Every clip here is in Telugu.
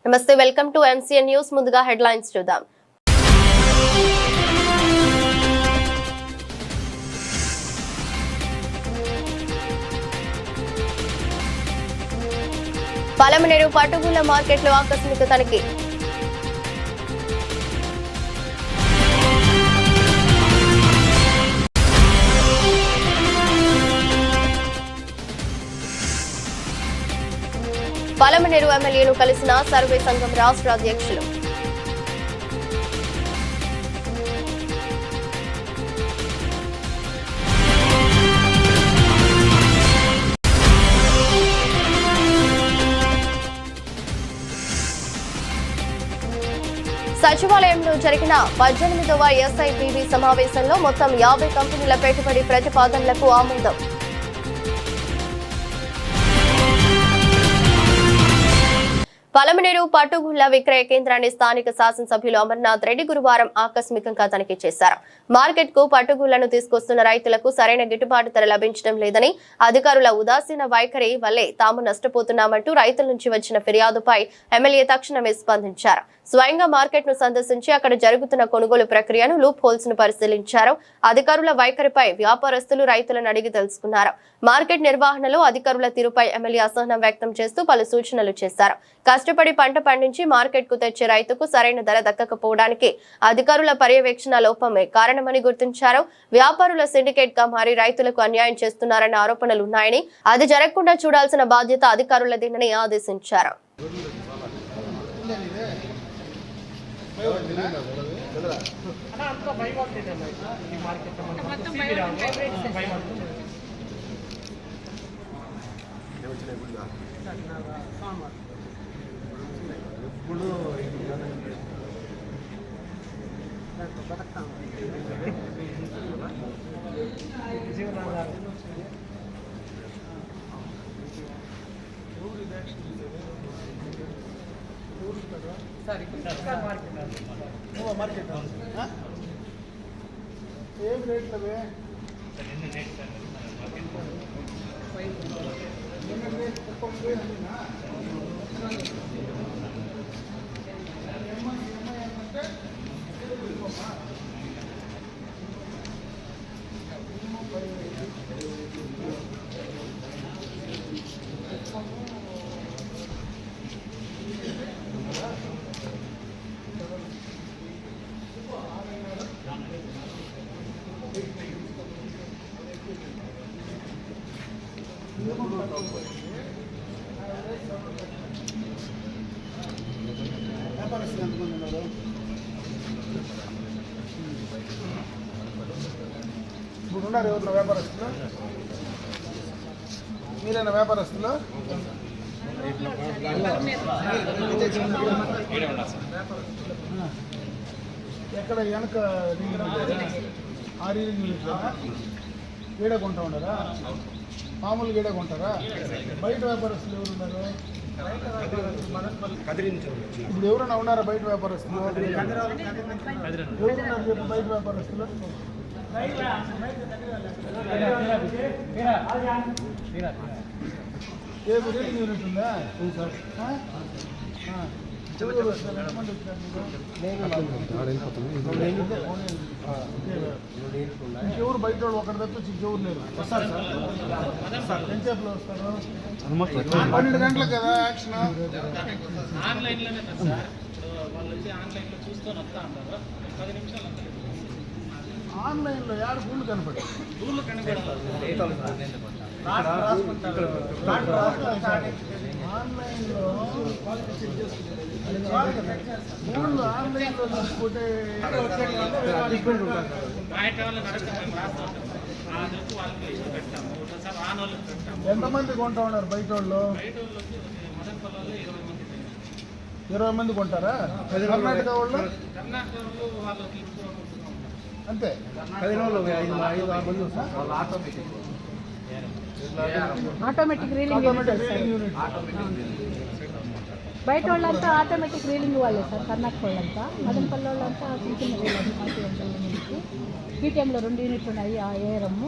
నమస్తే, వెల్కమ్ టు MCN న్యూస్. ముందుగా హెడ్లైన్స్ చూద్దాం. పలమనేరు పట్టుగూళ్ల మార్కెట్లో ఆకస్మిక తనిఖీ. పలమనేరు ఎమ్మెల్యేను కలిసిన సర్వే సంఘం రాష్ట్ర అధ్యక్షులు. సచివాలయంలో జరిగిన 18వ SIPB సమావేశంలో మొత్తం 50 కంపెనీల పెట్టుబడి ప్రతిపాదనలకు ఆమోదం. పలమనేరు పట్టుగూళ్ల విక్రయ కేంద్రాన్ని స్థానిక శాసనసభ్యులు అమర్నాథ్ రెడ్డి గురువారం ఆకస్మికంగా తనిఖీ చేశారు. మార్కెట్ కు పట్టుగూళ్లను తీసుకొస్తున్న రైతులకు సరైన గిట్టుబాటు ధర లభించడం లేదని, అధికారుల ఉదాసీన వైఖరి వల్లే తాము నష్టపోతున్నామంటూ రైతుల నుంచి వచ్చిన ఫిర్యాదుపై ఎమ్మెల్యే తక్షణమే స్పందించారు. స్వయంగా మార్కెట్ ను సందర్శించి అక్కడ జరుగుతున్న కొనుగోలు ప్రక్రియను, లూప్ హోల్స్ ను పరిశీలించారు. అధికారుల వైఖరిపై వ్యాపారస్తులు రైతులను అడిగి తెలుసుకున్నారు. మార్కెట్ నిర్వహణలో అధికారుల తీరుపై ఎమ్మెల్యే అసహనం వ్యక్తం చేస్తూ పలు సూచనలు చేశారు. కష్టపడి పంట పండించి మార్కెట్ కు తెచ్చే రైతుకు సరైన ధర దక్కకపోవడానికి అధికారుల పర్యవేక్షణ లోపమే కారణమని గుర్తించారు. వ్యాపారుల సిండికేట్ గా మారి రైతులకు అన్యాయం చేస్తున్నారన్న ఆరోపణలు ఉన్నాయని, అది జరగకుండా చూడాల్సిన బాధ్యత అధికారులదేనని ఆదేశించారు. మార్కెట్ ఏం రేట్లవే వ్యాపారస్తులు ఎంతమంది ఉన్నారు? ఇప్పుడు ఉన్నారు ఎవరు వ్యాపారస్తులు? మీరైనా వ్యాపారస్తులు? ఎక్కడ వెనక ఆ రీడింగ్ యూనిట్లా గీడ కొంటా ఉన్నారా? మామూలు గీడ కొంటారా? బయట వ్యాపారస్తులు ఎవరు ఉన్నారు? ఇప్పుడు ఎవరైనా ఉన్నారా బయట వ్యాపారస్తులు? ఎవరున్నారు చెప్పు బయట వ్యాపారస్తులు? ఏ రీడింగ్ యూనిట్ ఉందా? ఇంకెవరు బయట వాళ్ళు ఒకటి తప్పించి ఇంకెవరు లేరు. వస్తారు సార్, ఎంతసేపులో వస్తారు? 12 గంటలకు కదా యాక్షన్. ఆన్లైన్లో యాడ ఫుల్ కనపడి ఆన్లైన్లో ఆన్లైన్లో చూసుకుంటే ఎంతమంది కొంటా ఉన్నారు బయట వాళ్ళు? 20 మంది కొంటారా? కర్ణాటక వాళ్ళు అంతే. ఆటోమేటిక్ రీలింగ్ బయట వాళ్ళంతా ఆటోమేటిక్ రీలింగ్ వాళ్ళే సార్. కర్ణాటక వాళ్ళంతా, మదనపల్లి వాళ్ళంతా చిన్న చిన్న రీలింగ్. బీటీఎంలో 2 యూనిట్లు ఉన్నాయి. ఆ ఏరము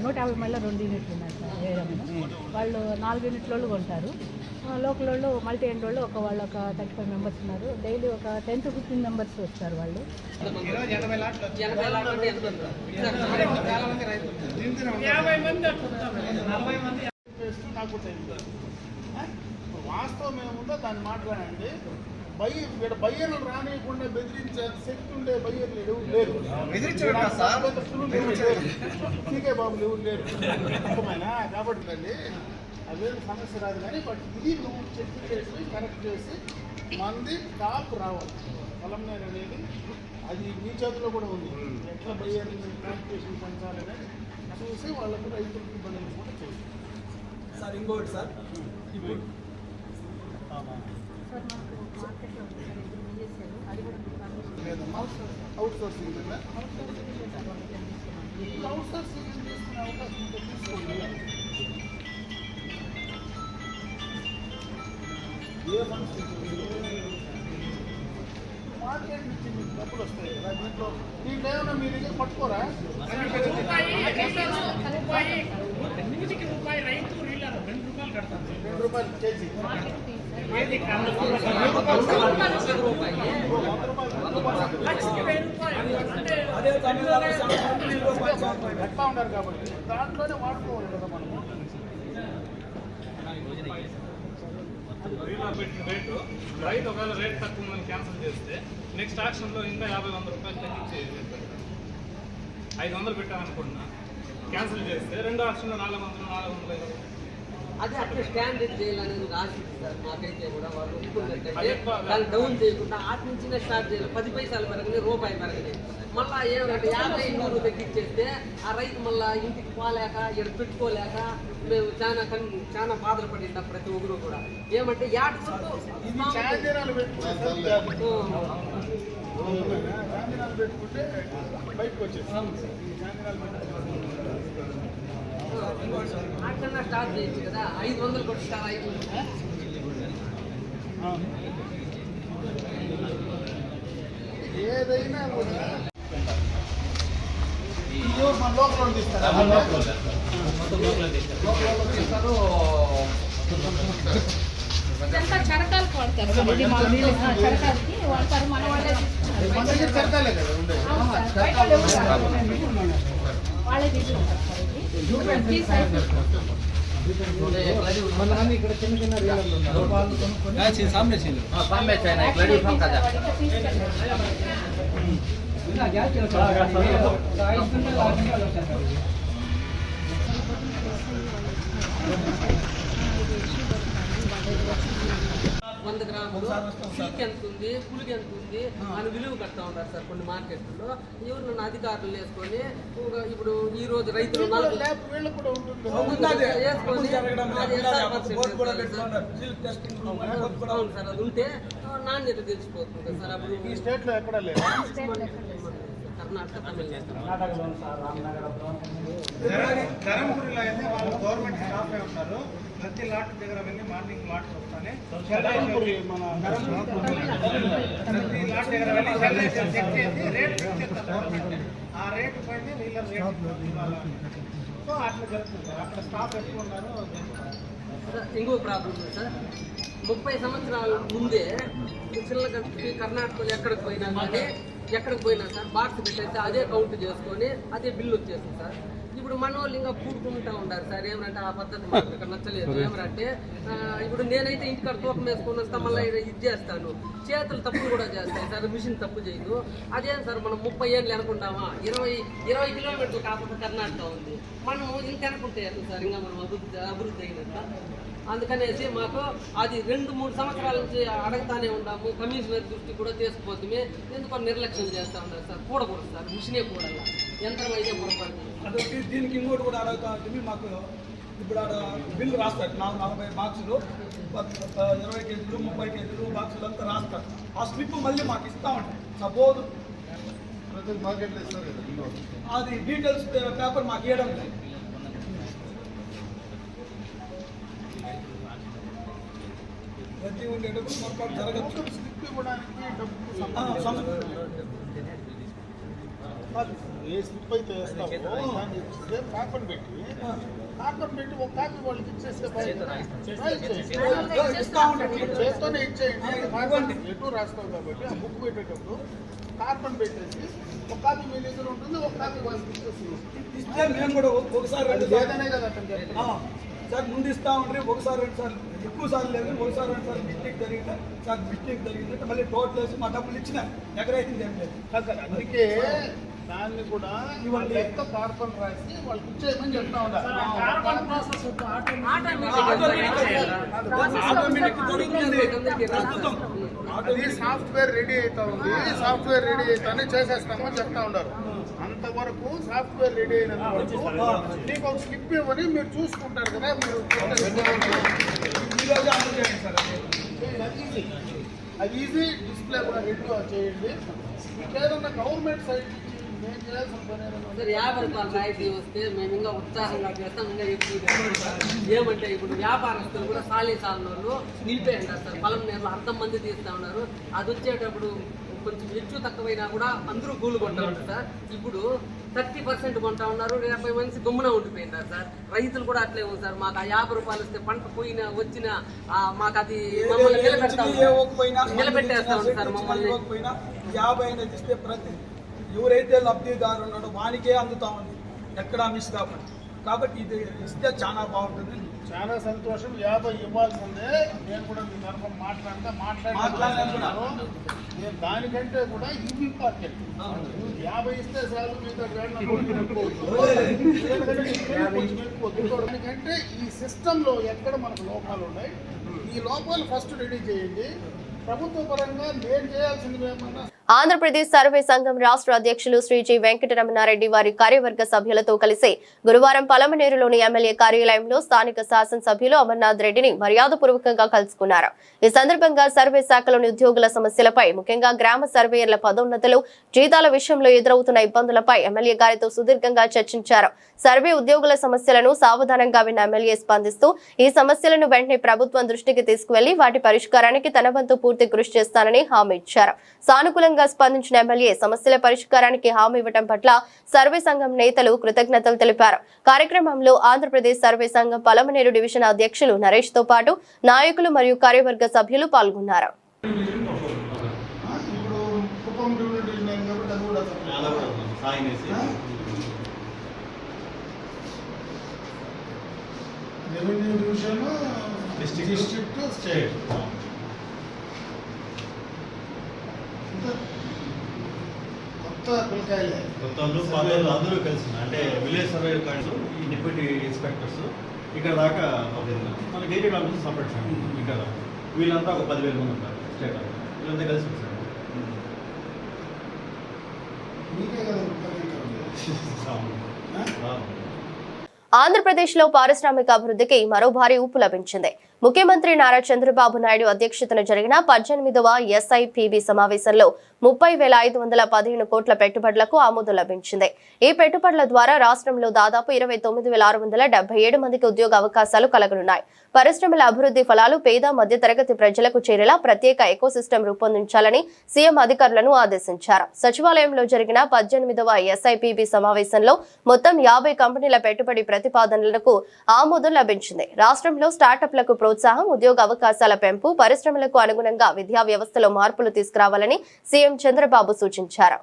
150 మైళ్ళ 2 యూనిట్లు ఉన్నాయి సార్. ఏరము వాళ్ళు 4 యూనిట్ల వాళ్ళు కొంటారు. లోకల్ వాళ్ళు మల్టీ ఎండ్ వాళ్ళు ఒక 35 మెంబర్స్ ఉన్నారు. డైలీ ఒక 10 to 15 మెంబర్స్ వస్తారు వాళ్ళు. వాస్తవం ఏముందో దాన్ని మాట్లాడండి. బయ్యర్లు రానియకుండా బెదిరించే శక్తి ఉండే బయ్యర్లు ఎవరు లేరు. సీకే బాబులు ఎవరు లేరు. కాబట్టి అండి అవేం సమస్య రాదు. కానీ బట్ ఇది నువ్వు చెక్ చేసి కరెక్ట్ చేసి మంది టాప్ రావాలి. పొలంనేరు అనేది అది మీ చేతిలో కూడా ఉంది. ఎట్లా బయ్యర్లు కాంపిటీషన్ పెంచాలని చూసి వాళ్ళకు రైతులకు ఇబ్బంది కూడా చేయాలి. సార్ ఇంకోటి సార్, ఇప్పుడు అవుట్ సోర్సింగ్ అవుట్ సోర్సింగ్ తీసుకునే అవకాశం ఉంటే తీసుకోండి. ఏ సమస్య మార్కెట్ నుంచి మీకు డబ్బులు వస్తాయి కదా. దీంట్లో ఏమైనా మీ దగ్గర పట్టుకోరా? ₹2 కేజీ. ఎట్లా ఉన్నారు కాబట్టి దాంట్లోనే వాడుకోవాలి కదా మనము. రేటు రైతు ఒకవేళ రేట్ తక్కువ మనం క్యాన్సిల్ చేస్తే నెక్స్ట్ యాక్షన్లో ఇంకా 50-100 రూపాయలు తగ్గించి 500 పెట్టాలనుకుంటున్నా. క్యాన్సిల్ చేస్తే రెండో యాక్షన్లో 400 అదే అట్లా స్టాండర్డ్ చేయాలనేది ఒక ఆశ ఉంది సార్. మాకైతే కూడా వాళ్ళు దాన్ని డౌన్ చేయకుండా ఆటి నుంచి స్టార్ట్ చేయాలి. 10 పైసలు పెరగని రూపాయి పెరగని మళ్ళీ ఏమంటే 50-100 తగ్గించేస్తే ఆ రైతు మళ్ళీ ఇంటికి పోలేక ఇక్కడ పెట్టుకోలేక మేము చాలా బాధలు పడింది ప్రతి ఒక్కరు కూడా. ఏమంటే చార్జీరాలు పెట్టుకుంటే బయటకు వచ్చేది. అట్లా స్టార్ట్ చేయొచ్చు కదా. 500 కొట్టారు. 500 ఏదైనా మన లోకల్ తీస్తారు. చరకాలు వాడతారు. చరకాలకి వాడతారు. మన వాళ్ళే చరకాలే కదా ఉండే. వాళ్ళే తీసుకుంటారు. ఇక్కడ చిన్న చిన్న రీలర్లు ఉన్నారు. సామ్నే $100 గ్రాములు సిల్క్ ఎంత ఉంది, పులికి ఎంత ఉంది అని విలువ కడతా ఉంటారు సార్ కొన్ని మార్కెట్లో. ఎవరు నన్ను అధికారులు వేసుకొని ఇప్పుడు ఈ రోజు రైతులు వేసుకొని అవును సార్. అది ఉంటే నాణ్యత తెలిసిపోతుంది సార్. అప్పుడు ఈ స్టేట్ లో ఎక్కడ లేదు. కర్ణాటక, తమిళనాడు. ధర్మపురిలో అయితే వాళ్ళు గవర్నమెంట్ స్టాఫ్ ఉంటారు. ప్రతి లాట్ దగ్గర వెళ్ళి మార్నింగ్ లాట్ వస్తానే ప్రతి లాట్ దగ్గర వెళ్ళి చెక్ చేసి రేట్ ఫిక్స్ చేస్తారు గవర్నమెంట్. ఆ రేటు పైన వీళ్ళ రేట్. సో అట్లా జరుగుతుంది. అక్కడ స్టాఫ్ ఎక్కువ ఉన్నారు. ఇంకో ప్రాబ్లం సార్, 30 సంవత్సరాల ముందే చిల్లగంటికి కర్ణాటకలో ఎక్కడికి పోయినా సార్ బాక్స్ పెట్టేస్తే అదే కౌంట్ చేసుకొని అదే బిల్లు వచ్చేస్తుంది సార్. ఇప్పుడు మన వాళ్ళు ఇంకా కూడుకుంటూ ఉంటారు సార్. ఏమంటే ఆ పద్ధతి మాకు ఇక్కడ నచ్చలేదు. ఏమంటే ఇప్పుడు నేనైతే ఇంటికాడ తూకం వేసుకొని వస్తా, మళ్ళీ ఇది చేస్తాను. చేతులు తప్పు కూడా చేస్తాయి సార్, మిషన్ తప్పు చేయదు. అదేం సార్ మనం 30 ఏళ్ళు అనుకుంటామా? 20 కిలోమీటర్లు కాకపోతే కర్ణాటక ఉంది. మనం ఇంత అనుకుంటే సార్ ఇంకా మనం అభివృద్ధి అయినంత. అందుకనేసి మాకు అది 2-3 సంవత్సరాల నుంచి అడగతానే ఉన్నాము. కమిషనర్ దృష్టి కూడా తీసుకుపోతుంది. ఎందుకో నిర్లక్ష్యం చేస్తూ ఉన్నారు సార్. కూడకూడదు సార్, మిషనే కూడాలి, యంత్రం అయితే పొరపాటు. అదొకటి. దీనికి ఇంకోటి కూడా అడుగుతా ఉంటుంది. మాకు ఇప్పుడు ఆడ బిల్లు రాస్తారు. 40 బాక్సులు 20 కేజీలు 30 కేజీలు బాక్సులు అంతా రాస్తారు. ఆ స్లిప్ మళ్ళీ మాకు ఇస్తా ఉంటాం. సపోజ్ ప్రతి మార్కెట్లో ఇస్తారు కదా. అది డీటెయిల్స్ పేపర్ మాకు ఇవ్వడం లేదు. ప్రతి ఉండేటప్పుడు పొరపాటు జరగచ్చు. స్లిప్ ఇవ్వడానికి డబ్బు ఏ స్లిప్ అయితే వేస్తావో దాన్ని సేమ్ కార్బన్ పెట్టి ఒక కాపీ వాళ్ళకి ఇచ్చేస్తే చేస్తూనే ఇచ్చేయండి. ఎటు రాస్తావు కాబట్టి ఆ బుక్ పెట్టేటప్పుడు కార్బన్ పెట్టేసి ఒక కాపీ మీ దగ్గర ఉంటుంది, ఒక కాపీ వాళ్ళకి ఇస్తే మేము కూడా ఒకసారి లేదనే కదా అతను సార్ ముందు ఇస్తా ఉంటే ఒకసారి 2 సార్లు ఎక్కువ సార్లు లేదు, ఒకసారి 2 సార్లు మిస్టేక్ జరిగితే సార్ మిస్టేక్ జరిగిందంటే మళ్ళీ టోటల్ వేసి మా డబ్బులు ఇచ్చిన ఎక్కడైతే ఏం లేదు. అందుకే దాన్ని కూడా ఇవాళ ఎంత కార్బన్ రాసి వాళ్ళకి ఇచ్చేయమని చెప్తా ఉన్నారు. అది సాఫ్ట్వేర్ రెడీ అవుతా ఉంది, సాఫ్ట్వేర్ రెడీ అవుతానే చేసేస్తామని చెప్తా ఉన్నారు. అంతవరకు సాఫ్ట్వేర్ రెడీ అయినంత వరకు మీకు ఒక స్లిప్ ఇవ్వని మీరు చూసుకుంటారు కదా. మీరు అది ఈజీ డిస్ప్లే కూడా రెడీ చేయండి. మీకు ఏదన్నా గవర్నమెంట్ సైడ్ నుంచి మేము చేయాల్సిన పని సార్ 50 రూపాయలు రాయితీ వస్తే మేము ఇంకా ఉత్సాహంగా చేస్తాం, ఇంకా ఎక్కువ చేస్తాం. ఏమంటే ఇప్పుడు వ్యాపారస్తులు కూడా సాలి వాళ్ళు నిలిపే ఉంటారు సార్. పొలం నేర్లు అర్థం మంది తీస్తూ ఉన్నారు. అది వచ్చేటప్పుడు కొంచెం హెచ్చు తక్కువైనా కూడా అందరూ గూలు కొంటా ఉంటారు సార్. ఇప్పుడు 30% కొంటా ఉన్నారు, 50 మంది గుమ్మున ఉండిపోయినారు సార్. రైతులు కూడా అట్లే ఉంది సార్. మాకు ఆ 50 రూపాయలు వస్తే పంట పోయినా వచ్చినా మాకు అది మమ్మల్ని నిలబెట్టేస్తా ఉంది సార్. మమ్మల్ని 50 అనేది ఇస్తే ప్రతి ఎవరైతే లబ్ధిదారు ఉన్నాడో వానికే అందుతా ఉంది, ఎక్కడా మిస్ కాబట్టి ఇది ఇస్తే చాలా బాగుంటుంది. చాలా సంతోషం. 50 ఇవ్వాల్సిందే. నేను కూడా మీ తరఫున మాట్లాడుతున్నాను. నేను దానికంటే కూడా ఇవి ఇంపార్టెంట్. 50 ఇస్తే చాలు, మీతో దానికంటే ఈ సిస్టంలో ఎక్కడ మనకు లోపాలు ఉన్నాయి, ఈ లోపాలు ఫస్ట్ రెడీ చేయండి. ప్రభుత్వ పరంగా నేను చేయాల్సింది ఏమన్నా. ఆంధ్రప్రదేశ్ సర్వే సంఘం రాష్ట్ర అధ్యక్షులు శ్రీ జి వెంకటరమణారెడ్డి వారి కార్యవర్గ సభ్యులతో కలిసి గురువారం పలమనేరులోని ఎమ్మెల్యే కార్యాలయంలో స్థానిక శాసనసభ్యులు అమర్నాథ్ రెడ్డిని మర్యాదపూర్వకంగా కలుసుకున్నారు. ఈ సందర్భంగా సర్వే శాఖలోని ఉద్యోగుల సమస్యలపై, ముఖ్యంగా గ్రామ సర్వేయర్ల పదోన్నతులు, జీతాల విషయంలో ఎదురవుతున్న ఇబ్బందులపై ఎమ్మెల్యే గారితో సుదీర్ఘంగా చర్చించారు. సర్వే ఉద్యోగుల సమస్యలను సావధానంగా విన్న ఎమ్మెల్యే స్పందిస్తూ ఈ సమస్యలను వెంటనే ప్రభుత్వం దృష్టికి తీసుకువెళ్లి వాటి పరిష్కారానికి తన వంతు పూర్తి కృషి చేస్తానని హామీ ఇచ్చారు. సానుకూలంగా స్పందించిన ఎమ్మెల్యే సమస్యల పరిష్కారానికి హామీ ఇవ్వడం పట్ల సర్వే సంఘం నేతలు కృతజ్ఞతలు తెలిపారు. కార్యక్రమంలో ఆంధ్రప్రదేశ్ సర్వే సంఘం పలమనేరు డివిజన్ అధ్యక్షులు నరేష్ తో పాటు నాయకులు మరియు కార్యవర్గ సభ్యులు పాల్గొన్నారు. అందరూ కలిసి అంటే విలేజ్ సర్వే కార్డు, ఈ డిప్యూటీ ఇన్స్పెక్టర్స్ ఇక్కడ దాకా మనకి ఏరియా కాన్ఫరెన్స్ సపరేట్ ఇక్కడ వీళ్ళంతా ఒక 10,000 మంది ఉంటారు. స్టేట్ వీళ్ళంతా కలిసి వచ్చారు. ఆంధ్రప్రదేశ్ లో పారిశ్రామిక అభివృద్ధికి మరో భారీ ఊపు లభించింది. ముఖ్యమంత్రి నారా చంద్రబాబు నాయుడు అధ్యక్షతన జరిగిన 18వ SIPB సమావేశంలో 30,515 కోట్ల పెట్టుబడులకు ఆమోదం లభించింది. ఈ పెట్టుబడుల ద్వారా రాష్ట్రంలో దాదాపు 29,677 మందికి ఉద్యోగ అవకాశాలు కలగనున్నాయి. పరిశ్రమల అభివృద్ధి ఫలాలు పేద మధ్యతరగతి ప్రజలకు చేరేలా ప్రత్యేక ఎకోసిస్టమ్ రూపొందించాలని సీఎం అధికారులను ఆదేశించారు. సచివాలయంలో జరిగిన 18వ SIPB సమావేశంలో మొత్తం 50 కంపెనీల పెట్టుబడి ప్రతిపాదనలకు ఆమోదం లభించింది. రాష్ట్రంలో స్టార్టప్లకు ప్రోత్సాహం, ఉద్యోగ అవకాశాల పెంపు, పరిశ్రమలకు అనుగుణంగా విద్యా వ్యవస్థలో మార్పులు తీసుకురావాలని సీఎం చంద్రబాబు సూచించారు.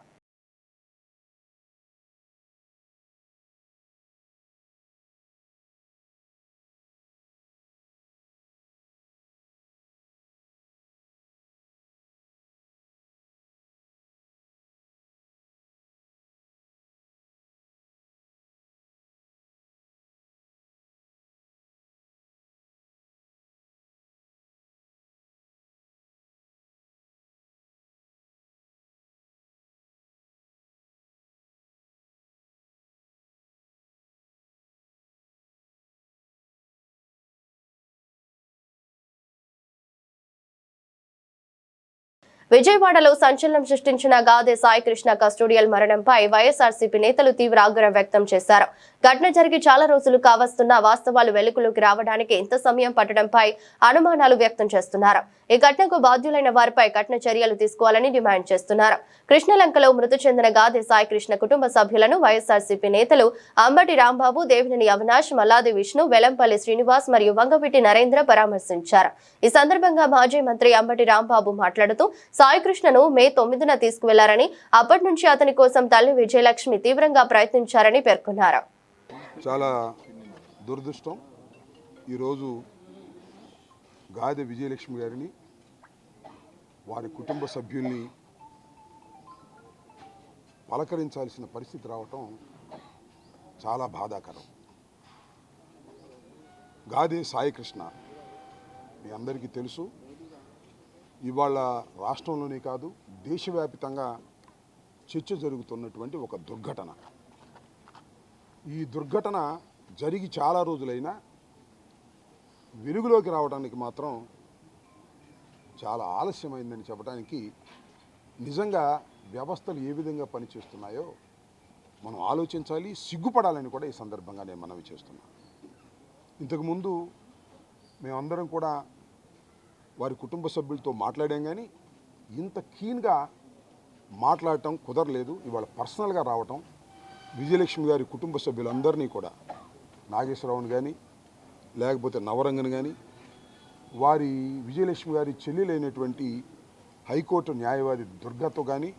విజయవాడలో సంచలనం సృష్టించిన గాదే సాయి కృష్ణ కస్టోడియల్ మరణంపై వైఎస్ఆర్సీపీ నేతలు తీవ్ర ఆగ్రహం వ్యక్తం చేశారు. ఘటన జరిగి చాలా రోజులు కావస్తున్న వాస్తవాలు వెలుగులోకి రావడానికి ఎంత సమయం పట్టడంపై అనుమానాలు వ్యక్తం చేస్తున్నారు. ఈ ఘటనకు బాధ్యులైన వారిపై కఠిన చర్యలు తీసుకోవాలని డిమాండ్ చేస్తున్నారు. కృష్ణలంకలో మృతి చెందిన గాదె సాయి కృష్ణ కుటుంబ సభ్యులను వైఎస్ఆర్సీపీ నేతలు అంబటి రాంబాబు, దేవినేని అవినాష్, మల్లాది విష్ణు, వెలంపల్లి శ్రీనివాస్ మరియు వంగవీటి నరేంద్ర పరామర్శించారు. ఈ సందర్భంగా మాజీ మంత్రి అంబటి రాంబాబు మాట్లాడుతూ సాయి కృష్ణను మే 9న తీసుకువెళ్లారని, అప్పటి నుంచి అతని కోసం తల్లి విజయలక్ష్మి తీవ్రంగా ప్రయత్నించారని పేర్కొన్నారు. చాలా దురదృష్టం. ఈరోజు గాదె విజయలక్ష్మి గారిని, వారి కుటుంబ సభ్యుల్ని పలకరించాల్సిన పరిస్థితి రావటం చాలా బాధాకరం. గాదె సాయి కృష్ణ మీ అందరికీ తెలుసు, ఇవాళ రాష్ట్రంలోనే కాదు దేశవ్యాప్తంగా చర్చ జరుగుతున్నటువంటి ఒక దుర్ఘటన. ఈ దుర్ఘటన జరిగి చాలా రోజులైనా వెలుగులోకి రావడానికి మాత్రం చాలా ఆలస్యమైందని చెప్పడానికి నిజంగా వ్యవస్థలు ఏ విధంగా పనిచేస్తున్నాయో మనం ఆలోచించాలి, సిగ్గుపడాలని కూడా ఈ సందర్భంగా నేను మనవి చేస్తున్నాను. ఇంతకుముందు మేమందరం కూడా వారి కుటుంబ సభ్యులతో మాట్లాడాం, కానీ ఇంత కీన్గా మాట్లాడటం కుదరలేదు. ఇవాళ పర్సనల్గా రావటం, విజయలక్ష్మి గారి కుటుంబ సభ్యులందరినీ కూడా, నాగేశ్వరరావుని కానీ లేకపోతే నవరంగని కానీ, వారి విజయలక్ష్మి గారి చెల్లెలైనటువంటి హైకోర్టు న్యాయవాది దుర్గతో కానీ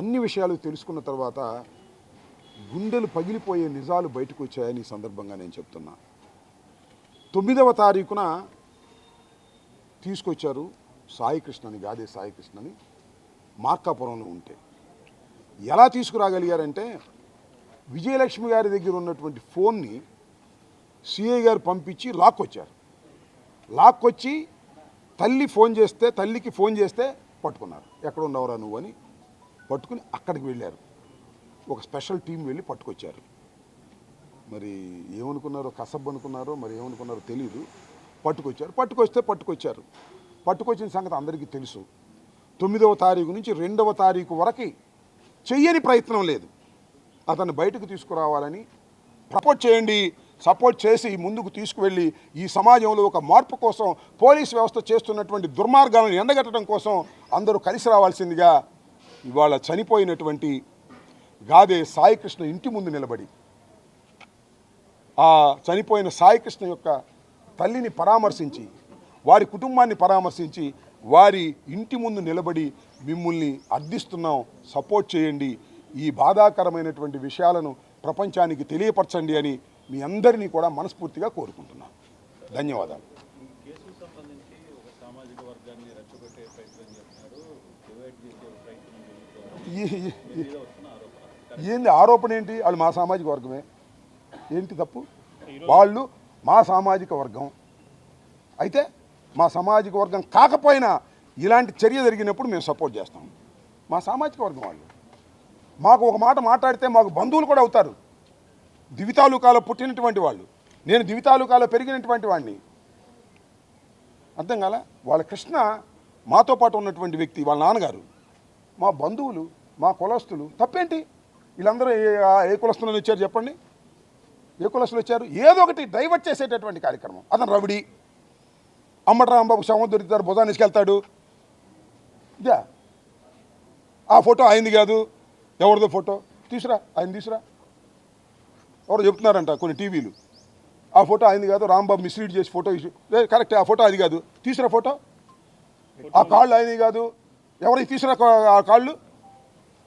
అన్ని విషయాలు తెలుసుకున్న తర్వాత గుండెలు పగిలిపోయే నిజాలు బయటకు వచ్చాయని ఈ సందర్భంగా నేను చెప్తున్నా. 9వ తారీఖున తీసుకొచ్చారు సాయి కృష్ణని, గాదె సాయి కృష్ణని మార్కాపురంలో ఉంటే. ఎలా తీసుకురాగలిగారంటే విజయలక్ష్మి గారి దగ్గర ఉన్నటువంటి ఫోన్ని సిఐ గారు పంపించి లాక్కొచ్చారు. లాక్కొచ్చి తల్లికి ఫోన్ చేస్తే పట్టుకున్నారు. ఎక్కడ ఉండవరా నువ్వు అని పట్టుకుని అక్కడికి వెళ్ళారు. ఒక స్పెషల్ టీం వెళ్ళి పట్టుకొచ్చారు. మరి ఏమనుకున్నారో, కసబ్ అనుకున్నారో మరి ఏమనుకున్నారో తెలీదు. పట్టుకొచ్చారు. పట్టుకొచ్చిన సంగతి అందరికీ తెలుసు. 9వ తారీఖు నుంచి 2వ తారీఖు వరకు చెయ్యని ప్రయత్నం లేదు. అతన్ని బయటకు తీసుకురావాలని సపోర్ట్ చేసి ముందుకు తీసుకువెళ్ళి ఈ సమాజంలో ఒక మార్పు కోసం పోలీస్ వ్యవస్థ చేస్తున్నటువంటి దుర్మార్గాలను ఎండగట్టడం కోసం అందరూ కలిసి రావాల్సిందిగా ఇవాళ చనిపోయినటువంటి గాదె సాయి కృష్ణ ఇంటి ముందు నిలబడి ఆ చనిపోయిన సాయి కృష్ణ యొక్క తల్లిని పరామర్శించి, వారి కుటుంబాన్ని పరామర్శించి, వారి ఇంటి ముందు నిలబడి మిమ్మల్ని అర్థిస్తున్నాం, సపోర్ట్ చేయండి, ఈ బాధాకరమైనటువంటి విషయాలను ప్రపంచానికి తెలియపరచండి అని మీ అందరినీ కూడా మనస్ఫూర్తిగా కోరుకుంటున్నాను. ధన్యవాదాలు. ఏంది ఆరోపణ ఏంటి? వాళ్ళు మా సామాజిక వర్గమే, ఏంటి తప్పు? వాళ్ళు మా సామాజిక వర్గం అయితే మా సామాజిక వర్గం కాకపోయినా ఇలాంటి చర్య జరిగినప్పుడు మేము సపోర్ట్ చేస్తాం. మా సామాజిక వర్గం వాళ్ళు మాకు ఒక మాట మాట్లాడితే మాకు బంధువులు కూడా అవుతారు. దివితాలూకాలో పుట్టినటువంటి వాళ్ళు, నేను దివితాలూకాలో పెరిగినటువంటి వాడిని. అర్థం కాల? వాళ్ళ కృష్ణ మాతో పాటు ఉన్నటువంటి వ్యక్తి, వాళ్ళ నాన్నగారు, మా బంధువులు, మా కులస్తులు. తప్పేంటి? వీళ్ళందరూ ఏ కులస్తులను వచ్చారు చెప్పండి? ఏ కులస్తులు వచ్చారు? ఏదో ఒకటి డైవర్ట్ చేసేటటువంటి కార్యక్రమం. అతను రవిడి, అంబటి రాంబాబు శవం దొరుకుతారు, భుజాన్ని తీసుకెళ్తాడు. ఇదే ఆ ఫోటో ఆయనది కాదు, ఎవరిదో ఫోటో తీసురా, ఆయన తీసురా. ఎవరు చెప్తున్నారంట కొన్ని టీవీలు, ఆ ఫోటో ఆయనది కాదు, రాంబాబు మిస్లీడ్ చేసి ఫోటో కరెక్ట్, ఆ ఫోటో అది కాదు, తీసురా ఫోటో. ఆ కాళ్ళు ఆయనది కాదు, ఎవరికి తీసురా ఆ కాళ్ళు.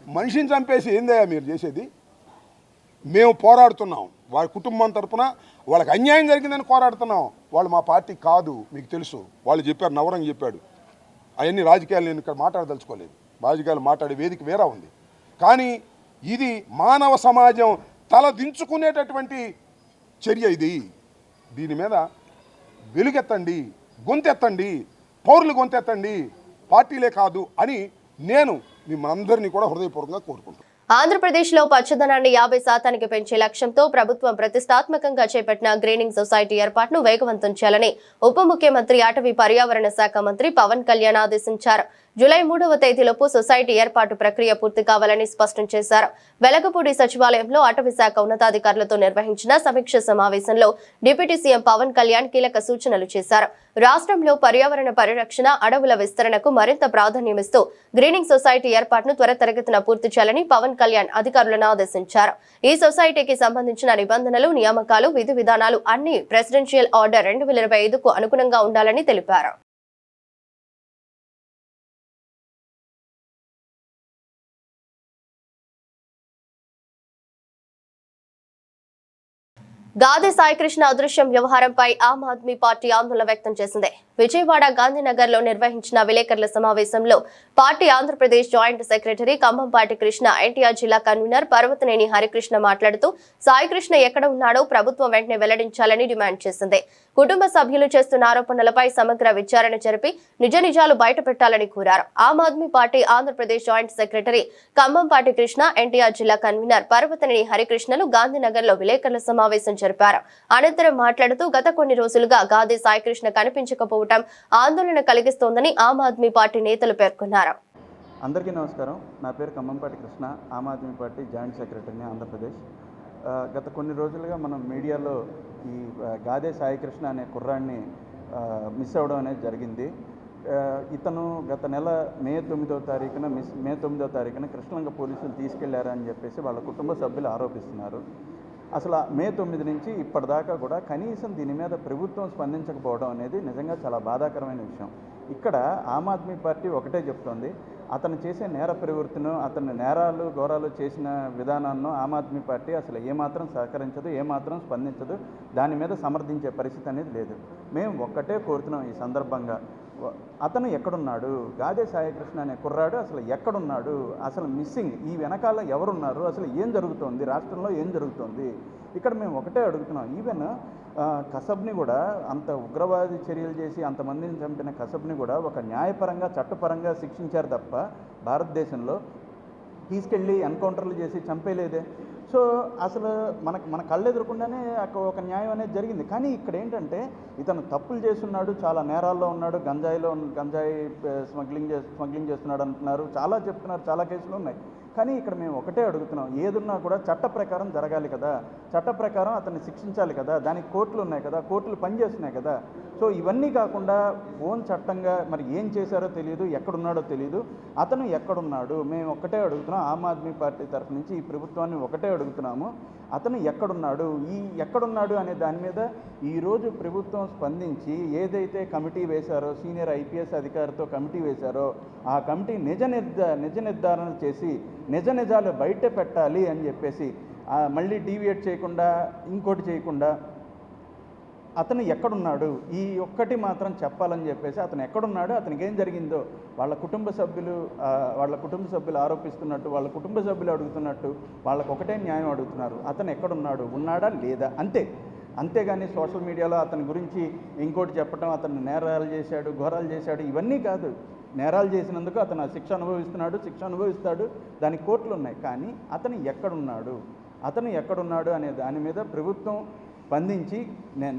మనిషిని చంపేసి ఏందయ్యా మీరు చేసేది? మేము పోరాడుతున్నాం, వారి కుటుంబం తరపున వాళ్ళకి అన్యాయం జరిగిందని పోరాడుతున్నాం. వాళ్ళు మా పార్టీ కాదు, మీకు తెలుసు. వాళ్ళు చెప్పారు, నవరంగ్ చెప్పాడు. అవన్నీ రాజకీయాలు నేను ఇక్కడ మాట్లాడదలుచుకోలేదు. రాజకీయాలు మాట్లాడే వేదిక వేరే ఉంది. కానీ ఇది మానవ సమాజం తలదించుకునేటటువంటి చర్య. దీని మీద వెలుగెత్తండి, గొంతెత్తండి, పౌరులు గొంతెత్తండి, పార్టీలే కాదు అని నేను మిమ్మల్ని కూడా హృదయపూర్వకంగా కోరుకుంటున్నాను. ఆంధ్రప్రదేశ్లో పచ్చదనాన్ని 50% పెంచే లక్ష్యంతో ప్రభుత్వం ప్రతిష్టాత్మకంగా చేపట్టిన గ్రీనింగ్ సొసైటీ ఏర్పాటును వేగవంతం చేయాలని ఉప ముఖ్యమంత్రి అటవీ పర్యావరణ శాఖ మంత్రి పవన్ కళ్యాణ్ ఆదేశించారు. జూలై 3వ తేదీలోపు సొసైటీ ఏర్పాటు ప్రక్రియ పూర్తి కావాలని స్పష్టం చేశారు. వెలగపూడి సచివాలయంలో అటవీ శాఖ ఉన్నతాధికారులతో నిర్వహించిన సమీక్ష సమావేశంలో డిప్యూటీ సీఎం పవన్ కళ్యాణ్ కీలక సూచనలు చేశారు. రాష్ట్రంలో పర్యావరణ పరిరక్షణ, అడవుల విస్తరణకు మరింత ప్రాధాన్యమిస్తూ గ్రీనింగ్ సొసైటీ ఏర్పాటును త్వరితగతిన పూర్తి చేయాలని పవన్ కళ్యాణ్ అధికారులను ఆదేశించారు. ఈ సొసైటీకి సంబంధించిన నిబంధనలు, నియామకాలు, విధి విధానాలు అన్ని ప్రెసిడెన్షియల్ ఆర్డర్ 2025కు అనుగుణంగా ఉండాలని తెలిపారు. గాదే సాయికృష్ణ అదృశ్యం వ్యవహారంపై ఆమ్ ఆద్మీ పార్టీ ఆందోళన వ్యక్తం చేసింది. విజయవాడ గాంధీనగర్ లో నిర్వహించిన విలేకరుల సమావేశంలో party Andhra Pradesh joint secretary Kambhampati Krishna, NTR జిల్లా కన్వీనర్ పర్వతనేని హరికృష్ణ మాట్లాడుతూ సాయికృష్ణ ఎక్కడ ఉన్నాడో ప్రభుత్వం వెంటనే వెల్లడించాలని డిమాండ్ చేసింది. కుటుంబ సభ్యులు చేస్తున్న ఆరోపణలపై సమగ్ర విచారణ జరిపి నిజ నిజాలు బయటపెట్టాలని కోరారు. Aam Aadmi Party Andhra Pradesh joint secretary Kambhampati Krishna, NTR జిల్లా కన్వీనర్ పర్వతనేని హరికృష్ణలు గాంధీనగర్ లో విలేకరుల సమావేశం జరిపారు. అనంతరం మాట్లాడుతూ గత కొన్ని రోజులుగా గాదే సాయికృష్ణ కనిపించకపోవడం ఆందోళన కలిగిస్తోందని ఆమ్ ఆద్మీ పార్టీ నేతలు పేర్కొన్నారు. అందరికీ నమస్కారం. నా పేరు కంభంపాటి కృష్ణ, ఆమ్ ఆద్మీ పార్టీ జాయింట్ సెక్రటరీని ఆంధ్రప్రదేశ్. గత కొన్ని రోజులుగా మనం మీడియాలో ఈ గాదే సాయికృష్ణ అనే కుర్రాడిని మిస్ అవ్వడం అనేది జరిగింది. ఇతను గత నెల మే 9వ తారీఖున కృష్ణలంక పోలీసులు తీసుకెళ్లారని చెప్పేసి వాళ్ళ కుటుంబ సభ్యులు ఆరోపిస్తున్నారు. అసలు మే 9 నుంచి ఇప్పటిదాకా కూడా కనీసం దీని మీద ప్రభుత్వం స్పందించకపోవడం అనేది నిజంగా చాలా బాధాకరమైన విషయం. ఇక్కడ ఆమ్ ఆద్మీ పార్టీ ఒకటే చెప్తోంది, అతను చేసే నేర ప్రవృత్తిను, అతని నేరాలు ఘోరాలు చేసిన విధానాన్ని ఆమ్ ఆద్మీ పార్టీ అసలు ఏమాత్రం సహకరించదు, ఏమాత్రం స్పందించదు, దాని మీద సమర్థించే పరిస్థితి అనేది లేదు. మేము ఒక్కటే కోరుతున్నాం ఈ సందర్భంగా, అతను ఎక్కడున్నాడు, గాదే సాయికృష్ణ అనే కుర్రాడు అసలు ఎక్కడున్నాడు, అసలు మిస్సింగ్, ఈ వెనకాల ఎవరున్నారు, అసలు ఏం జరుగుతోంది, రాష్ట్రంలో ఏం జరుగుతోంది, ఇక్కడ మేము ఒకటే అడుగుతున్నాం. ఈవెన్ కసబ్ని కూడా, అంత ఉగ్రవాది చర్యలు చేసి అంతమందిని చంపిన కసబ్ని కూడా ఒక న్యాయపరంగా చట్టపరంగా శిక్షించారు తప్ప భారతదేశంలో తీసుకెళ్ళి ఎన్కౌంటర్లు చేసి చంపేలేదే. సో అసలు మన కళ్ళు ఎదురకుండానే ఒక న్యాయం అనేది జరిగింది. కానీ ఇక్కడ ఏంటంటే ఇతను తప్పులు చేస్తున్నాడు, చాలా నేరాల్లో ఉన్నాడు, గంజాయి స్మగ్లింగ్ చేస్తున్నాడు అంటున్నారు, చాలా చెప్తున్నారు, చాలా కేసులు ఉన్నాయి. కానీ ఇక్కడ మేము ఒకటే అడుగుతున్నాం, ఏదున్నా కూడా చట్ట ప్రకారం జరగాలి కదా, చట్ట ప్రకారం అతన్ని శిక్షించాలి కదా, దానికి కోర్టులు ఉన్నాయి కదా, కోర్టులు పనిచేస్తున్నాయి కదా. సో ఇవన్నీ కాకుండా ఓన్ చట్టంగా మరి ఏం చేశారో తెలియదు, ఎక్కడున్నాడో తెలియదు, అతను ఎక్కడున్నాడు మేము ఒక్కటే అడుగుతున్నాం. ఆమ్ ఆద్మీ పార్టీ తరఫు నుంచి ఈ ప్రభుత్వాన్ని ఒకటే అడుగుతున్నాము, అతను ఎక్కడున్నాడు, ఈ ఎక్కడున్నాడు అనే దాని మీద ఈరోజు ప్రభుత్వం స్పందించి ఏదైతే కమిటీ వేశారో, సీనియర్ ఐపీఎస్ అధికారితో కమిటీ వేశారో, ఆ కమిటీ నిజ నిర్ధారణ చేసి నిజ నిజాలు బయట పెట్టాలి అని చెప్పేసి, మళ్ళీ డీవియేట్ చేయకుండా ఇంకోటి చేయకుండా అతను ఎక్కడున్నాడు ఈ ఒక్కటి మాత్రం చెప్పాలని చెప్పేసి, అతను ఎక్కడున్నాడు, అతనికి ఏం జరిగిందో వాళ్ళ కుటుంబ సభ్యులు ఆరోపిస్తున్నట్టు, వాళ్ళ కుటుంబ సభ్యులు అడుగుతున్నట్టు వాళ్ళకు ఒకటే న్యాయం అడుగుతున్నారు, అతను ఎక్కడున్నాడు, ఉన్నాడా లేదా, అంతేగాని సోషల్ మీడియాలో అతని గురించి ఇంకోటి చెప్పడం, అతను నేరాలు చేశాడు, ఘోరాలు చేశాడు, ఇవన్నీ కాదు. నేరాలు చేసినందుకు అతను శిక్ష అనుభవిస్తాడు, దానికి కోర్టులు ఉన్నాయి. కానీ అతను ఎక్కడున్నాడు అనే దాని మీద ప్రభుత్వం స్పందించి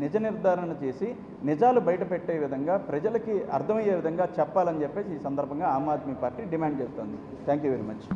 నిజ నిర్ధారణ చేసి నిజాలు బయటపెట్టే విధంగా, ప్రజలకి అర్థమయ్యే విధంగా చెప్పాలని చెప్పేసి ఈ సందర్భంగా ఆమ్ ఆద్మీ పార్టీ డిమాండ్ చేస్తోంది. Thank you very much.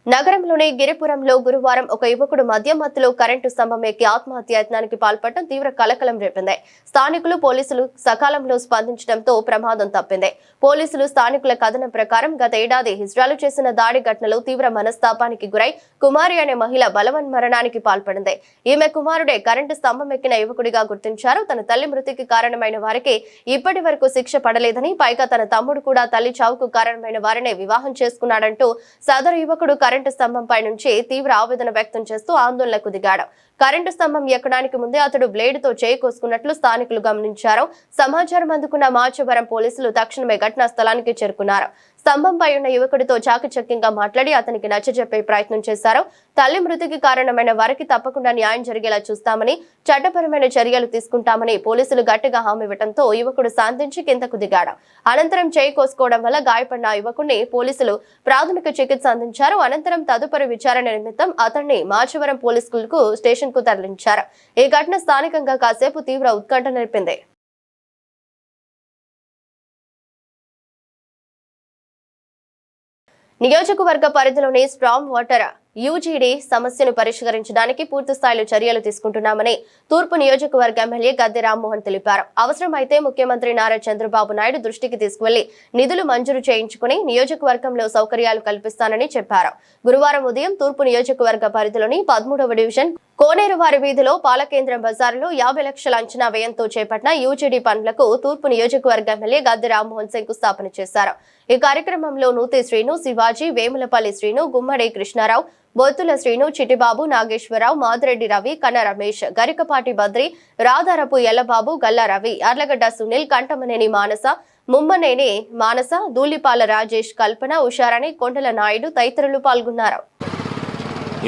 నగరంలోని గిరిపురంలో గురువారం ఒక యువకుడు మద్యం మత్తులో కరెంటు స్తంభం ఎక్కి ఆత్మహత్యాయత్నానికి పాల్పడటం తీవ్ర కలకలం రేపింది. స్థానికులు, పోలీసులు సకాలంలో స్పందించడంతో ప్రమాదం తప్పింది. పోలీసులు, స్థానికుల కథనం ప్రకారం గత ఏడాది హిజ్రాలు చేసిన దాడి ఘటనలో తీవ్ర మనస్తాపానికి గురై కుమారి అనే మహిళ బలవన్మరణానికి పాల్పడింది. ఈమె కుమారుడే కరెంటు స్తంభం ఎక్కిన యువకుడిగా గుర్తించారు. తన తల్లి మృతికి కారణమైన వారికి ఇప్పటి వరకు శిక్ష పడలేదని, పైగా తన తమ్ముడు కూడా తల్లి చావుకు కారణమైన వారినే వివాహం చేసుకున్నాడంటూ సదరు యువకుడు కరెంటు స్తంభంపై నుంచి తీవ్ర ఆవేదన వ్యక్తం చేస్తూ ఆందోళనకు దిగాడు. కరెంటు స్తంభం ఎక్కడానికి ముందే అతడు బ్లేడుతో చేయి కోసుకున్నట్లు స్థానికులు గమనించారు. సమాచారం అందుకున్న మాచవరం పోలీసులు తక్షణమే ఘటనా స్థలానికి చేరుకున్నారు. స్తంభంపై ఉన్న యువకుడితో చాకచక్యంగా మాట్లాడి అతనికి నచ్చజెప్పే ప్రయత్నం చేశారు. తల్లి మృతికి కారణమైన వారికి తప్పకుండా న్యాయం జరిగేలా చూస్తామని, చట్టపరమైన చర్యలు తీసుకుంటామని పోలీసులు గట్టిగా హామీ ఇవ్వడంతో యువకుడు శాంతించి కిందకు దిగాడు. అనంతరం చేయి కోసుకోవడం వల్ల గాయపడిన యువకుడిని పోలీసులు ప్రాథమిక చికిత్స అందించారు. అనంతరం తదుపరి విచారణ నిమిత్తం అతన్ని మాచవరం పోలీస్ స్టేషన్ కు తరలించారు. ఈ ఘటన స్థానికంగా కాసేపు తీవ్ర ఉత్కంఠ నిలిపింది. నియోజకవర్గ పరిధిలోని స్ట్రాంగ్ వాటర్ యూజీడీ సమస్యను పరిష్కరించడానికి పూర్తి స్థాయిలో చర్యలు తీసుకుంటున్నామని తూర్పు నియోజకవర్గ ఎమ్మెల్యే గద్దె రామ్మోహన్ తెలిపారు. అవసరమైతే ముఖ్యమంత్రి నారా చంద్రబాబు నాయుడు దృష్టికి తీసుకువెళ్లి నిధులు మంజూరు చేయించుకుని నియోజకవర్గంలో సౌకర్యాలు కల్పిస్తానని చెప్పారు. గురువారం ఉదయం తూర్పు నియోజకవర్గ పరిధిలోని 13వ డివిజన్ కోనేరువారి వీధిలో పాలకేంద్రం బజారులో 50 లక్షల అంచనా వ్యయంతో చేపట్టిన యూజీడీ పనులకు తూర్పు నియోజకవర్గ ఎమ్మెల్యే గద్దె రామ్మోహన్ శంకుస్థాపన చేశారు. ఈ కార్యక్రమంలో నూతి శ్రీను, శివాజీ, వేములపల్లి శ్రీను, గుమ్మడి కృష్ణారావు, బొత్తుల శ్రీను, చిటిబాబు, నాగేశ్వరరావు, మాదిరెడ్డి రవి, కన్న రమేష్, గరికపాటి బద్రి, రాధారపు ఎల్లబాబు, గల్లా రవి, అర్లగడ్డ సునీల్, కంటమనేని మానస, ముమ్మనేని మానస, దూలిపాల రాజేష్, కల్పన, ఉషారాణి, కొండల నాయుడు తదితరులు పాల్గొన్నారు.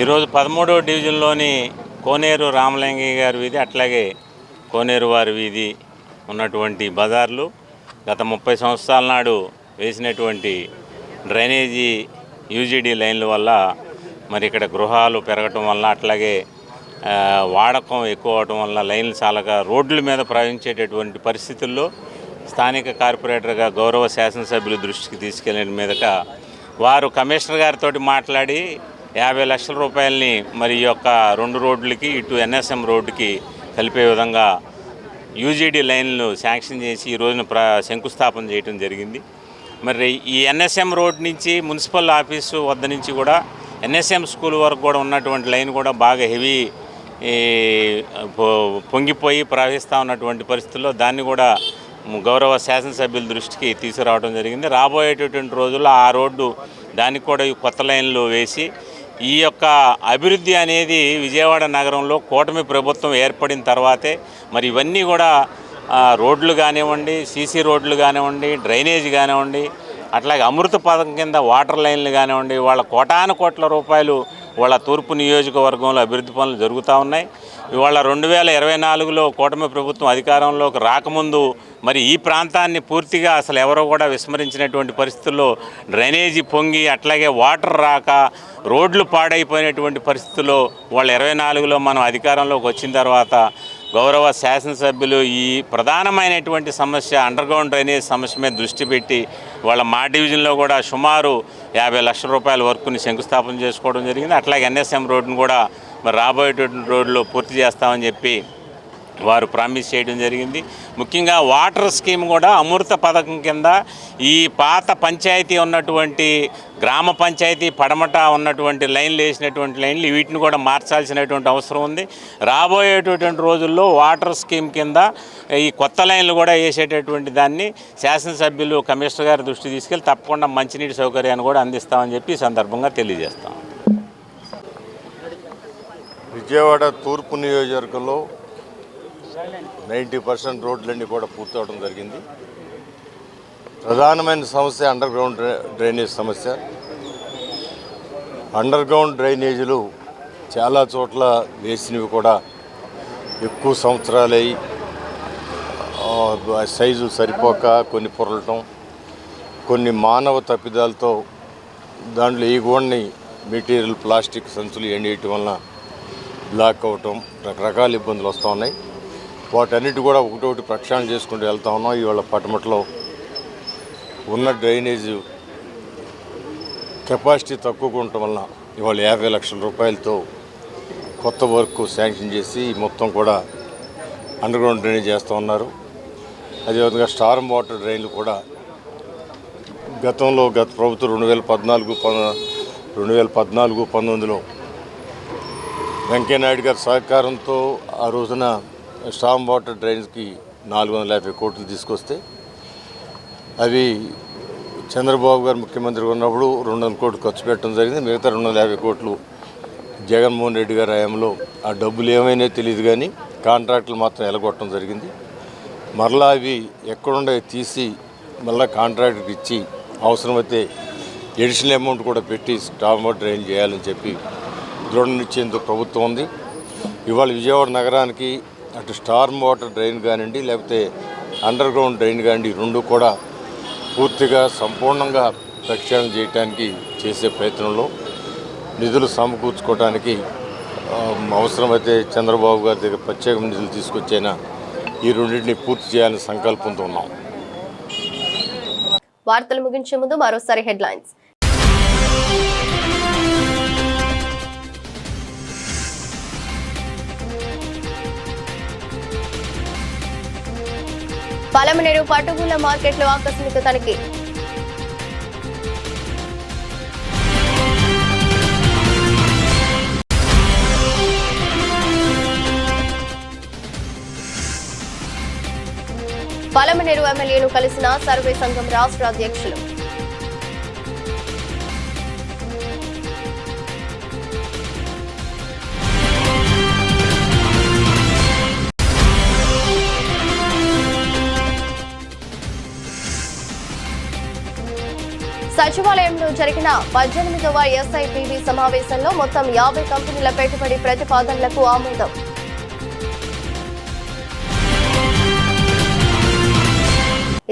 ఈరోజు 13వ డివిజన్లోని కోనేరు రామలింగయ్య గారి వీధి, అట్లాగే కోనేరు వారి వీధి ఉన్నటువంటి బజార్లు గత 30 సంవత్సరాల నాడు వేసినటువంటి డ్రైనేజీ యూజీడీ లైన్ల వల్ల మరి ఇక్కడ గృహాలు పెరగటం వల్ల, అట్లాగే వాడకం ఎక్కువ అవటం వల్ల లైన్లు చాలగా రోడ్ల మీద ప్రవహించేటటువంటి పరిస్థితుల్లో స్థానిక కార్పొరేటర్గా గౌరవ శాసనసభ్యుల దృష్టికి తీసుకెళ్లిన మీదట వారు కమిషనర్ గారితో మాట్లాడి 50 లక్షల రూపాయలని మరి ఈ యొక్క 2 రోడ్లకి ఇటు ఎన్ఎస్ఎం రోడ్డుకి కలిపే విధంగా యూజీడీ లైన్లు శాంక్షన్ చేసి ఈ రోజున శంకుస్థాపన చేయడం జరిగింది. మరి ఈ ఎన్ఎస్ఎం రోడ్ నుంచి మున్సిపల్ ఆఫీసు వద్ద నుంచి కూడా ఎన్ఎస్ఎం స్కూల్ వరకు కూడా ఉన్నటువంటి లైన్ కూడా బాగా హెవీ పొంగిపోయి ప్రవహిస్తూ ఉన్నటువంటి పరిస్థితుల్లో దాన్ని కూడా గౌరవ శాసనసభ్యుల దృష్టికి తీసుకురావడం జరిగింది. రాబోయేటటువంటి రోజుల్లో ఆ రోడ్డు దానికి కూడా కొత్త లైన్లు వేసి ఈ యొక్క అభివృద్ధి అనేది విజయవాడ నగరంలో కూటమి ప్రభుత్వం ఏర్పడిన తర్వాతే మరి ఇవన్నీ కూడా రోడ్లు కానివ్వండి, సీసీ రోడ్లు కానివ్వండి, డ్రైనేజ్ కానివ్వండి, అట్లాగే అమృత పథకం కింద వాటర్ లైన్లు కానివ్వండి, వాళ్ళ కోటాను కోట్ల రూపాయలు వాళ్ళ తూర్పు నియోజకవర్గంలో అభివృద్ధి పనులు జరుగుతూ ఉన్నాయి. ఇవాళ 2024లో కూటమి ప్రభుత్వం అధికారంలోకి రాకముందు మరి ఈ ప్రాంతాన్ని పూర్తిగా అసలు ఎవరో కూడా విస్మరించినటువంటి పరిస్థితుల్లో డ్రైనేజీ పొంగి, అట్లాగే వాటర్ రాక రోడ్లు పాడైపోయినటువంటి పరిస్థితుల్లో వాళ్ళ 24లో మనం అధికారంలోకి వచ్చిన తర్వాత గౌరవ శాసనసభ్యులు ఈ ప్రధానమైనటువంటి సమస్య అండర్గ్రౌండ్ డ్రైనేజ్ సమస్య మీద దృష్టి పెట్టి వాళ్ళ మా డివిజన్లో కూడా సుమారు 50 లక్షల రూపాయల వర్క్ని శంకుస్థాపన చేసుకోవడం జరిగింది. అట్లాగే ఎన్ఎస్ఎం రోడ్డును కూడా మరి రాబోయేటువంటి రోడ్లు పూర్తి చేస్తామని చెప్పి వారు ప్రామిస్ చేయడం జరిగింది. ముఖ్యంగా వాటర్ స్కీమ్ కూడా అమృత పథకం కింద ఈ పాత పంచాయతీ ఉన్నటువంటి గ్రామ పంచాయతీ పడమట ఉన్నటువంటి లైన్లు వేసినటువంటి లైన్లు వీటిని కూడా మార్చాల్సినటువంటి అవసరం ఉంది. రాబోయేటటువంటి రోజుల్లో వాటర్ స్కీమ్ కింద ఈ కొత్త లైన్లు కూడా వేసేటటువంటి దాన్ని శాసనసభ్యులు కమిషనర్ గారి దృష్టి తీసుకెళ్ళి తప్పకుండా మంచినీటి సౌకర్యాన్ని కూడా అందిస్తామని చెప్పి ఈ సందర్భంగా తెలియజేస్తాం. విజయవాడ తూర్పు నియోజకవర్గంలో 90% రోడ్లన్నీ కూడా పూర్తవడం జరిగింది. ప్రధానమైన సమస్య అండర్ గ్రౌండ్ డ్రైనేజ్ సమస్య. అండర్ గ్రౌండ్ డ్రైనేజీలు చాలా చోట్ల వేసినవి కూడా ఎక్కువ సంవత్సరాలై సైజు సరిపోక కొన్ని పొరలటం, కొన్ని మానవ తప్పిదాలతో దాంట్లో ఈ గోడని మెటీరియల్ ప్లాస్టిక్ సంచులు ఎండేయటం వలన బ్లాక్ అవటం, రకరకాల ఇబ్బందులు వస్తూ ఉన్నాయి. వాటన్నిటి కూడా ఒకటొకటి ప్రక్షాళన చేసుకుంటూ వెళ్తా ఉన్నాం. ఇవాళ పటమటలో ఉన్న డ్రైనేజ్ కెపాసిటీ తక్కువగా ఉండటం వలన ఇవాళ 50 లక్షల రూపాయలతో కొత్త వర్క్ శాంక్షన్ చేసి మొత్తం కూడా అండర్గ్రౌండ్ డ్రైనేజ్ చేస్తూ ఉన్నారు. అదేవిధంగా స్టార్మ్ వాటర్ డ్రైన్లు కూడా గత ప్రభుత్వం 2014-19లో వెంకయ్యనాయుడు గారి సహకారంతో ఆ రోజున స్టార్మ్ వాటర్ డ్రైన్స్కి 450 కోట్లు తీసుకొస్తే అవి చంద్రబాబు గారు ముఖ్యమంత్రి ఉన్నప్పుడు 200 కోట్లు ఖర్చు పెట్టడం జరిగింది. మిగతా 250 కోట్లు జగన్మోహన్ రెడ్డి గారి హయాంలో ఆ డబ్బులు ఏమైనా తెలియదు కానీ కాంట్రాక్టులు మాత్రం ఎలగొట్టడం జరిగింది. మరలా అవి ఎక్కడుండే తీసి మళ్ళీ కాంట్రాక్టర్కి ఇచ్చి అవసరమైతే ఎడిషనల్ అమౌంట్ కూడా పెట్టి స్టార్మ్ వాటర్ డ్రైన్ చేయాలని చెప్పి దృఢ నిశ్చయంతో ప్రభుత్వం ఉంది. ఇవాళ విజయవాడ నగరానికి అటు స్టార్మ్ వాటర్ డ్రైన్ కానివ్వండి, లేకపోతే అండర్ గ్రౌండ్ డ్రైన్ కానివ్వండి, రెండు కూడా పూర్తిగా సంపూర్ణంగా ప్రక్షాళన చేయడానికి చేసే ప్రయత్నంలో నిధులు సమకూర్చుకోవడానికి అవసరమైతే చంద్రబాబు గారి దగ్గర ప్రత్యేక నిధులు తీసుకొచ్చైనా ఈ రెండింటిని పూర్తి చేయాలని సంకల్పంతో ఉన్నాం. వార్తలు ముగించే ముందు మరోసారి హెడ్లైన్స్. పలమనేరు పట్టుగూళ్ల మార్కెట్లో ఆకస్మిక తనిఖీ. పలమనేరు ఎమ్మెల్యేను కలిసిన సర్వే సంఘం రాష్ట్ర అధ్యక్షులు. సచివాలయంలో జరిగిన 18వ SIPB సమావేశంలో మొత్తం 50 కంపెనీల పెట్టుబడి ప్రతిపాదనలకు ఆమోదం.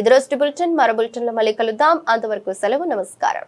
ఇది రోజు బులెటిన్. మరో బులెటిన్లో మళ్ళీ కలుద్దాం. అంతవరకు సెలవు. నమస్కారం.